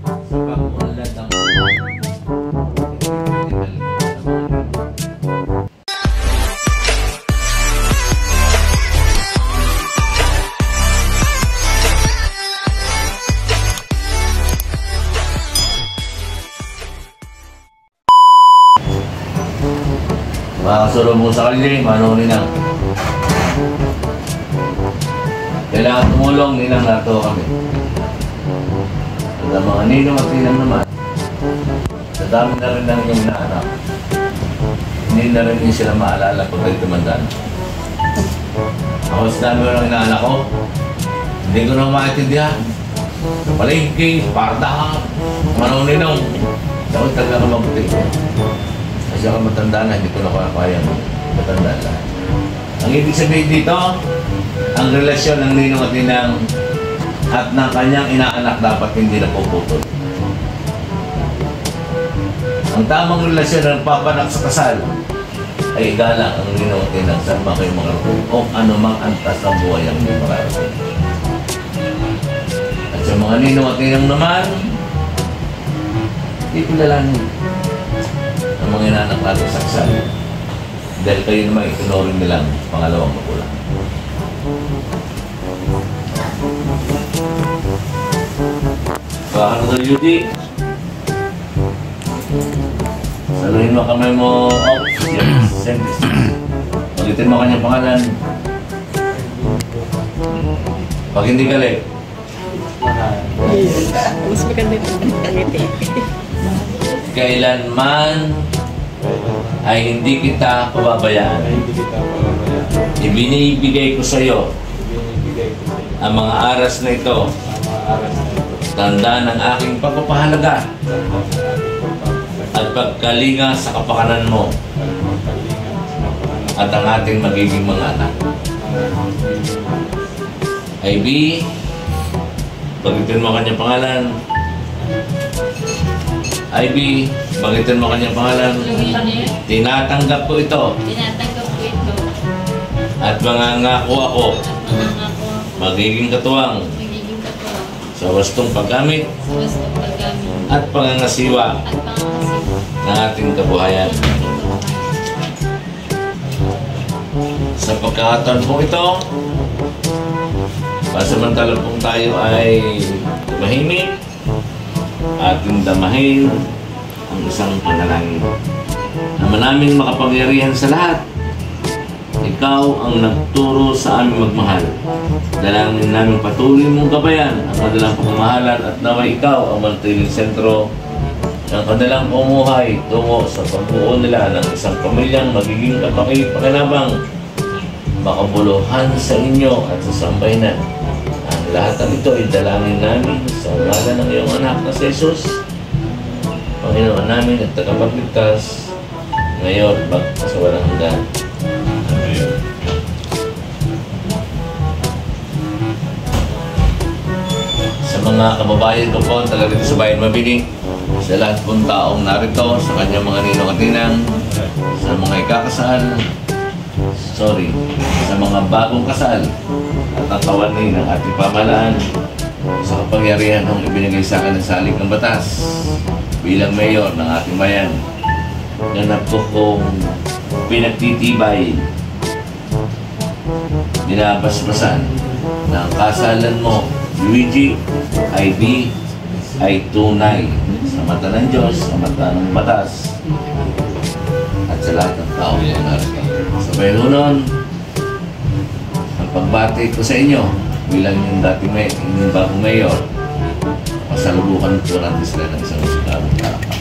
sa pag-unlad ng makasulong mo sa kanila, manunin na. Kailangan tumulong, nilang nato kami. At ang mga ninong at ninang naman, sa dami na rin ng iyong inaanak, hindi na rin yung sila maalala kung kayo tumandaan. Ako sa dami ng inaanak ko, hindi ko na maintindihan. Palengke, pardahan, manuninong. Dapat talaga ka mabuti. Kasi ako matanda na, hindi ko na kaya matanda na. Ang ibig sabihin dito, ang relasyon ng ninong at ninang at ng kanyang inaanak dapat hindi na puputol. Ang tamang relasyon ng papanak sa kasal ay igalang ang ninong at ninang saan ba kayo makarating o anumang antas ng buhay ang hindi makarating. At sa mga ninong at ninang naman, ipilalanin ang mga inaanak natin sa kasal. Dahil kayo naman itunurin nilang pangalawang magulang. Baka na Judy. Saluhin mo kamay mo. Yes, send this. Pagitin mo kanyang pangalan. Pag hindi galit. Mas maganda yung pangiti. Kailanman ay hindi kita pababayaan. Ibinibigay ko sa iyo ang mga aras na ito. Tanda ng aking pagpapahalaga at pagkalinga sa kapakanan mo at ang ating magiging mga anak. Ivy, bagitin mo kanyang pangalan. Ivy, bagitin mo kanyang pangalan. Tinatanggap ko ito. Tinatanggap ko ito. At mangangako ako. Magiging katuwang. Magiging katuwang. Sa wastong paggamit. Sa wastong paggamit. At pangangasiwa. At pangangasiwa. Ng ating kabuhayan. Sa pagkakataon po ito, pasamantala pong tayo ay tumahimik, ating damahin ang isang panalangin. Naman namin makapangyarihan sa lahat, ikaw ang nagturo sa aming magmahal. Dalangin namin patuloy mong gabayan ang kanilang pagmamahalan at naway ikaw ang manatiling sentro ng kanilang pamumuhay tungo sa pagbuo nila ng isang pamilyang magiging kapakipakinabang, makabuluhan sa inyo at sa sambayanan. Ang lahat ng ito ay dalangin namin sa ngalan ng iyong anak na si Jesus, Panginoon namin at tagapagligtas, ngayon at sa walang hanggan. Amen. Sa mga kababayan ko po, talaga dito sa Bayan Mabini, sa lahat pong taong narito, sa kanyang mga ninong at ninang, sa mga ikakasal, sa mga bagong kasal, at ang kawani ng ating pamahalaan, sa kapangyarihan ng ibinigay sa akin ng salik ng batas, bilang mayor ng ating bayan, ganap ko kong pinagtitibay, binabasbasan na ang kasalan mo, Luigi, Ivy, ay tunay sa mata ng Diyos, sa mata ng batas, at sa lahat ng tao na narito. Sabay nun, ang pagbati ko sa inyo bilang yung dating yung bagong mayor, pasalulukan po natin sila ng isang sukarang karapat.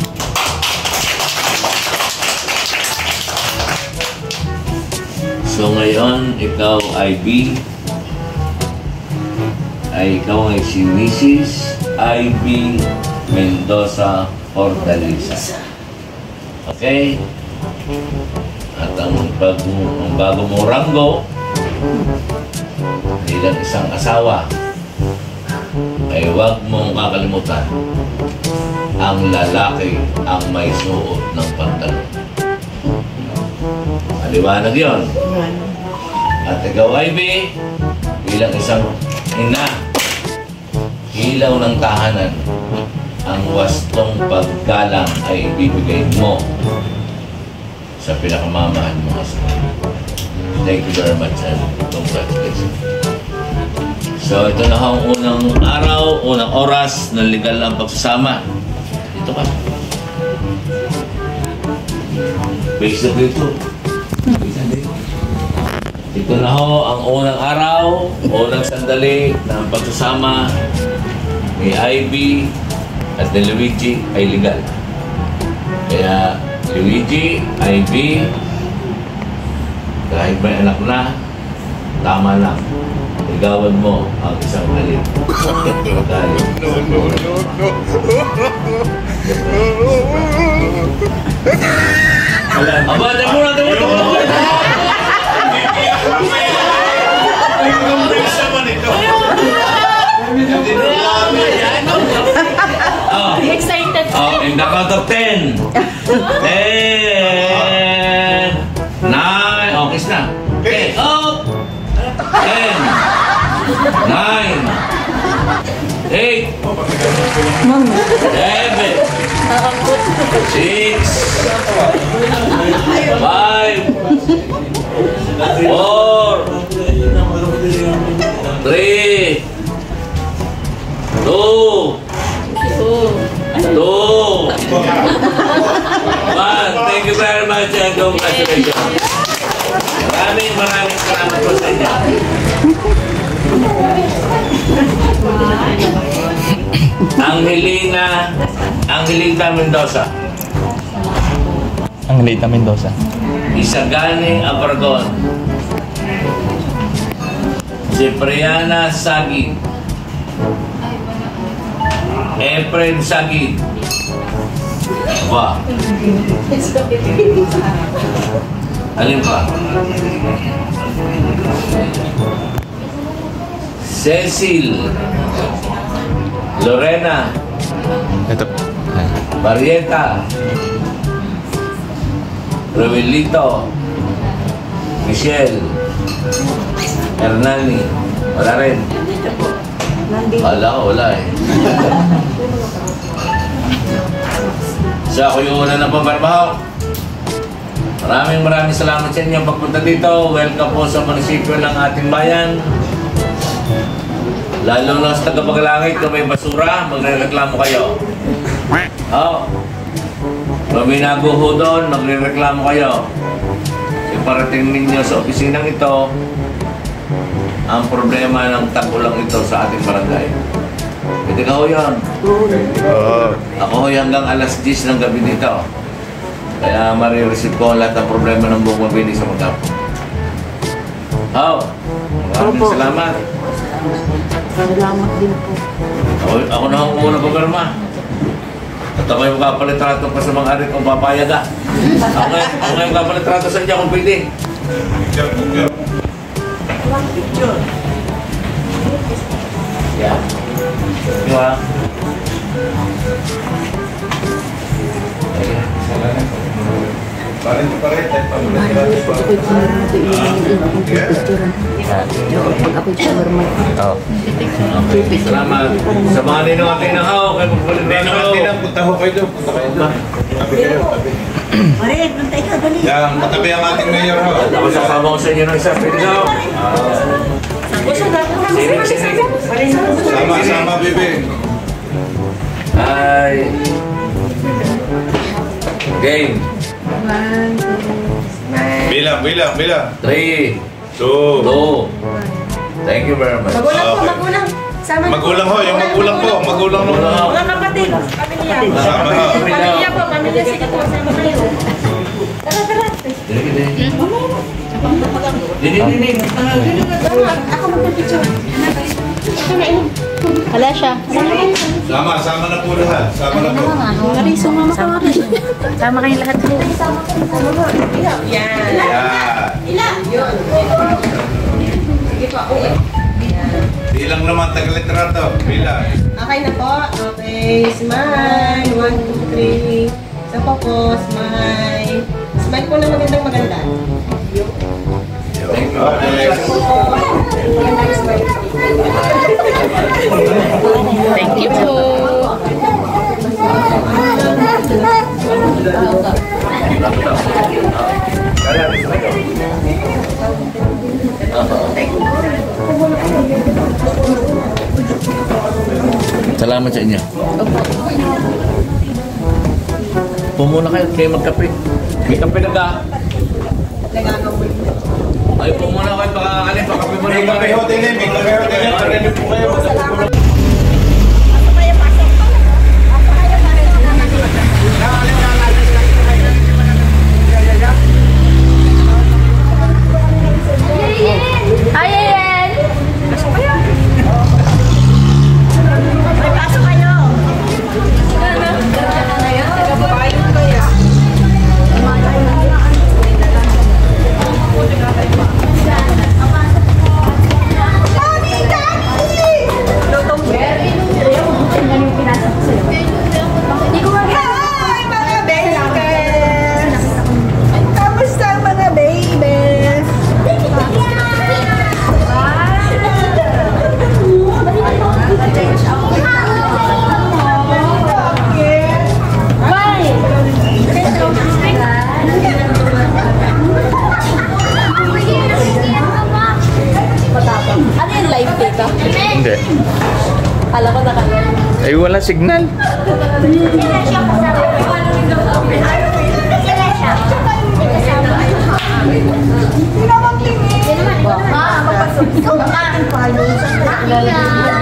So ngayon, ikaw Ivy, ikaw ay si Mrs. Ivy Mendoza Ordaliza. Okay? At ang bago mong ranggo bilang isang asawa ay huwag mong kakalimutan ang lalaki ang may suot ng pantalon. Maliwanag yun. At ikaw, Ivy, bilang isang ina, ilaw ng tahanan, ang wastong paggalang ay ibibigay mo sa pinakamamahal mo asawa. Thank you very much and congratulations. So ito na ang unang araw, unang oras ng legal ang pagsasama. Ito ka. Face the dito. Ito na ho ang unang araw, unang sandali ng pagsasama ni Ivy at ni Luigi ay legal. Kaya Luigi, Ivy, kahit may anak na, tama lang. Ligawan mo ang isang alin. Aba, tamo na! Excited. Oh, in the count of 10. 10. 9. Oh, kiss na. 10. Up. 10. 9. 8. 7. 6. 5. 4. 3. 2. 2. 1. Thank you very much and congratulations. Maraming salamat po sa inyo. Angelita Mendoza. Angelita Mendoza. Isaganing Abargon. Cipriana Sagi. Efren Sagi. Aba. Alin pa? Cecil. Lorena. Ito. Marieta. Rovelito. Michelle. Hernani. Wala rin. Wala eh. So ako yung una na pambarbaho. Maraming salamat sa inyo pagpunta dito. Welcome po sa munisipyo ng ating bayan. Lalo na sa taga-Pagalangit, kung may basura, magre-reklamo kayo. Oh. Kung may naguho doon, magre-reklamo kayo. Iparating ninyo sa opisinang ito ang problema ng tagulang ito sa ating barangay. Pwede ka ho yun. Ako ho hanggang alas 10 ng gabi dito. Kaya marireceive ko lahat ng problema ng buong mabini sa magkapo. Maraming salamat. Salamat din po. Ako na ang muna pagkarma. At ako yung kapalitrato pa sa mga arit kung papayag ka. Ako yung kapalitrato sa inyo kung pwede. Picture. Yeah. Diba? Salamat. Sa mga ninong-tinahaw, kayo magpalit ninong-tinahaw. Punta ho kayo doon. Punta kayo doon. Tabi kayo, tabi. Marin, nantay ka, dali. Yan, matabi ang ating mayor ho. Ako sasama ko sa inyo ng isa. Pwede ka ho. Sinig. Sama-sama, bibi. Hi. Game. 1, 2, 3. Bilang. 3, 2. 2. Thank you very much. Magulang. Sama Magulang ho, yung magulang po. Magulang ho. Mga kapatid, pamilya. Sama ho. Pamilya po, pamilya. Sige po, sama kayo. Tara. Dini. Ako magpapicture. Ito na yun. Wala siya. Sama na po lahat. Sama na po. Maris, sumama ka Maris. Sama kayong lahat po. Yan. Yan. Yun. Sige po. Bilang naman, taglitrato. Bilang. Okay na po. Okay. Smile. 1, 2, 3. Isa po. Smile. Smile po na maganda. Thank you. Okay. Thank you po. salamat sa inyo. Pumuna kayo, kayo magkape. May kape na ka. Ay, pumuna kayo, baka pakape mo na May kape hotel eh, may kape hotel eh. Pagkanin po kayo. Ay, ayan! May pasok kayo! Hi, mga babies! Kamusta mga babies? Ano yung live dito? Hindi. Kala ko nakalive. Ay, wala signal. Ma, mapasok. Ikaw na.